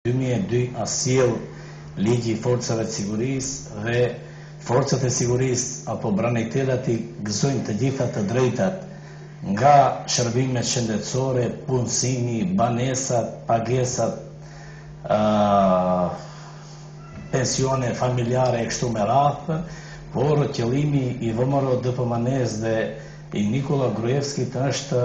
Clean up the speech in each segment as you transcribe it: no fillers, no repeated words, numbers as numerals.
2002 asjell ligji i forcave të sigurisë dhe forcat e sigurisë apo branitelat i gëzojnë të gjitha të drejtat nga shërbimet shëndetësore, punësimi, banesat, pagesat, pensione familjare e kështu me radhë, por qëllimi i VMRO DPMN-s dhe i Nikola Gruevskit është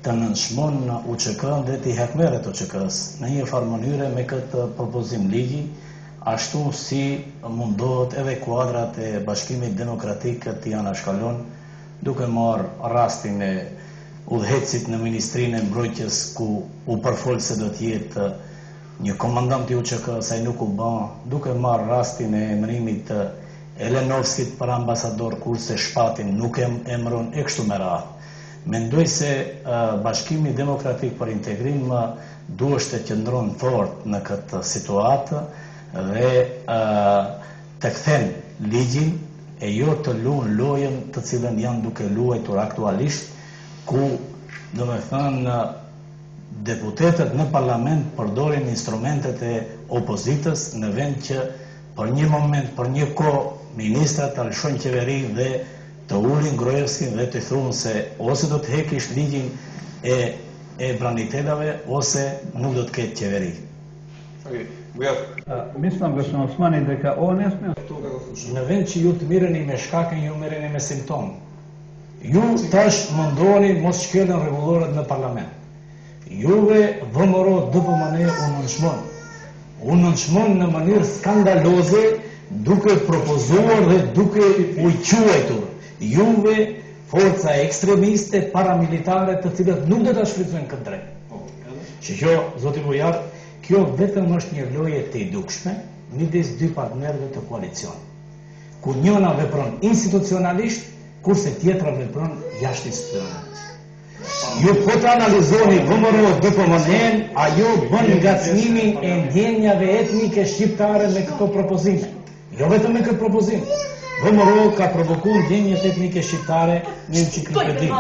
të nënshmon në UÇK-n dhe të i hakmeret UÇK-s në një farë mënyre me këtë propozim ligji, ashtu si mundohet edhe kuadrat e Bashkimit Demokratik të janë anashkalon, duke marrë rastin e udhëhecit në Ministrinë e Mbrojtjes ku u përfol se do të jetë një komandant i UÇK-s, ai nuk u bë, duke marrë rastin e emërimit të Elenovskit për ambasador, kurse Shpatin nuk e emëron e kështu me radhë. Mendoj se Bashkimi Demokratik për Integrim duhet të qëndron fort në këtë situatë dhe të kthen ligjin e jo të luajnë lojën të cilën janë duke luajtur aktualisht, ku domethënë deputetët në parlament përdorin instrumentet e opozitës në vend që për një moment, për një kohë, ministrat të lëshojnë qeveri dhe të ulin Gruevskin dhe të thunë se ose do të hekish ligjin e branitelave ose nuk do të ketë qeveri. Mislim gospodin Osmani дека ovo ne smije... Në vend që ju të mireni me shkakën, ju mireni me simptom. Ju tash mundoheni mos shkelën rregullorët në parlament. Juve VMRO DPMN u nënshmon në mënyrë skandaloze duke propozuar dhe duke u quajtur juve forca ekstremiste paramilitare të cilët nuk do ta shfrytëzojnë këtë drejt. Që kjo, zoti Bujar, kjo vetëm është një lojë e dukshme midis dy partnerëve të koalicion, ku njëna vepron institucionalisht, kurse tjetra vepron jashtë institucionalisht. Ju po të analizoni VMRO DPMN, ajo bën ngacmimin e ndjenjave etnike shqiptare me këto propozime. Jo vetëm me këtë propozim. VMRO ka provokuar ndjenjet etnike shqiptare në enciklopedi,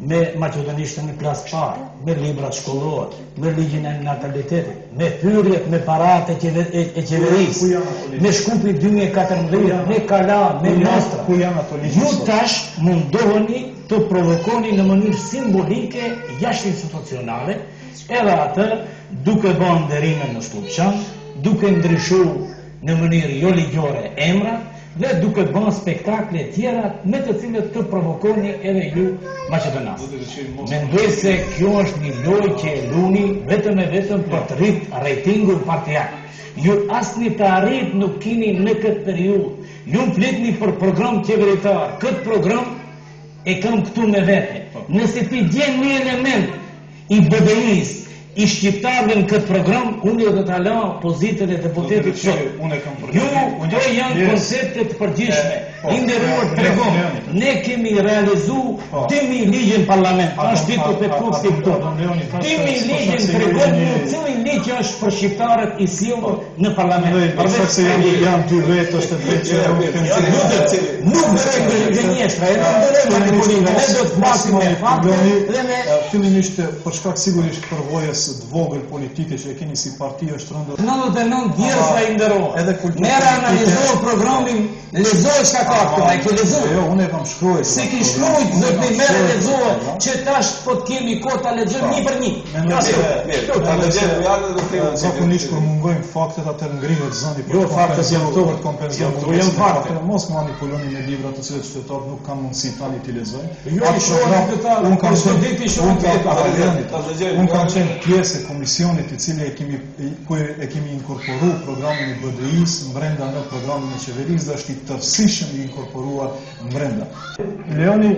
me maqedonishtën në klasë parë, me librat shkollor, me ligjin e natalitetit, me hyrjet me paratë e qeverisë, me Shkupi 2014, me Kala, me Mostra. Ju tash mundoheni të provokoni në mënyrë simbolike jashtë institucionale, edhe atë duke bën nderime në Shkupçan, duke ndryshuar në mënyrë jo ligjore emra dhe duke bën spektakle tjera me të cilët të provokoni edhe ju maqedonas. Mendoj se kjo është një lojë që e luni vetëm e vetëm për të rritë rejtingun partijak. Ju asnjë të arrit nuk keni në këtë periudhë. Ju fletni për program qeveritar. Këtë program e kam këtu me vete. Nëse ti gjen një element i BDI-s, i shqiptarëve në këtë program, unë do të la pozitën e deputetit sot. Ju, këto janë koncepte të përgjithshme. I nderuar tregon, ne kemi realizuar 2000 ligje në parlament. Është ditë Petkovski këtu. 2000 ligje tregon cilin ligj është për shqiptarët i sjellur në parlament. Përveç se janë dy vetë është vetë nuk bëjmë gënjeshtra, ne do të masim me fakte dhe me fillimisht për shkak sigurisht përvojës të vogël politike që e keni si parti është rëndë 99 djersa i nderohet. Merë analizohë programin, lezohë shka ka këtë, a i ke lezohë. Jo, unë e kam shkruajt. Se ki shkruajt, zëtë me merë lezohë, që tash po të kemi kohë ta lezohë një për një. Ta lezohë, zakonisht kur mungojmë faktet atër ngrihet zëni. Jo, faktet janë këto, janë fakte. Mos manipuloni me libra të cilët qytetarët nuk kanë mundësi tani t'i lexojnë. Jo, i shohë këta, unë kam qenë pjesë e komisionit i cili e kemi inkorporuar programin e BDI-s brenda në programin e qeverisë dhe është i tërësishëm i inkorporuar brenda. Leoni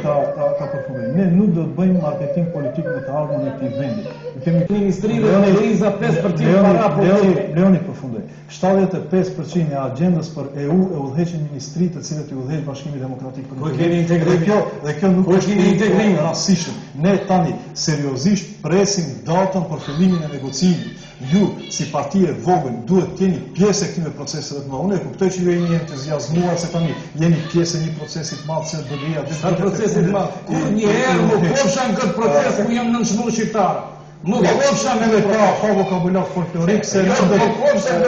ka përfundoj. Ne nuk do të bëjmë marketing politik me të ardhmen e këtij vendi. Kemi ministrive me riza 5% para politik. Leoni përfundoj. 75% e agjendës për EU e udhëheqin ministritë të cilët i udhëheq Bashkimi Demokratik për Integrim. Kemi integrim. Dhe kjo nuk është një integrim rastishëm. Ne tani seriozisht presim datën për fillimin e negocimit. Ju, si parti e vogël, duhet të jeni pjesë e këtyre proceseve të mëdha. Unë e kuptoj që ju jeni entuziazmuar se tani jeni pjesë e një procesi të madh që BDI-a procesit të madh. Kur një herë më kofsha në këtë proces ku jam nënshmuar shqiptar. Nuk kopsha me Edhe ka vokabular folklorik se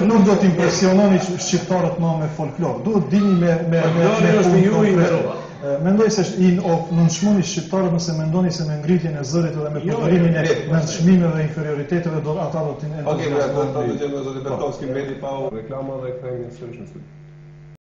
nuk do t'impresiononi shqiptarët më me folklor. Duhet dini me është ju i merova. Mendoj se nënçmoni shqiptarët nëse mendoni se me ngritjen e zërit edhe me përdorimin e nënçmimeve dhe inferioriteteve ata do t'in. Okej, do të gjejmë zoti Bertovski mbeti pa reklama dhe kthehemi sërish në studio.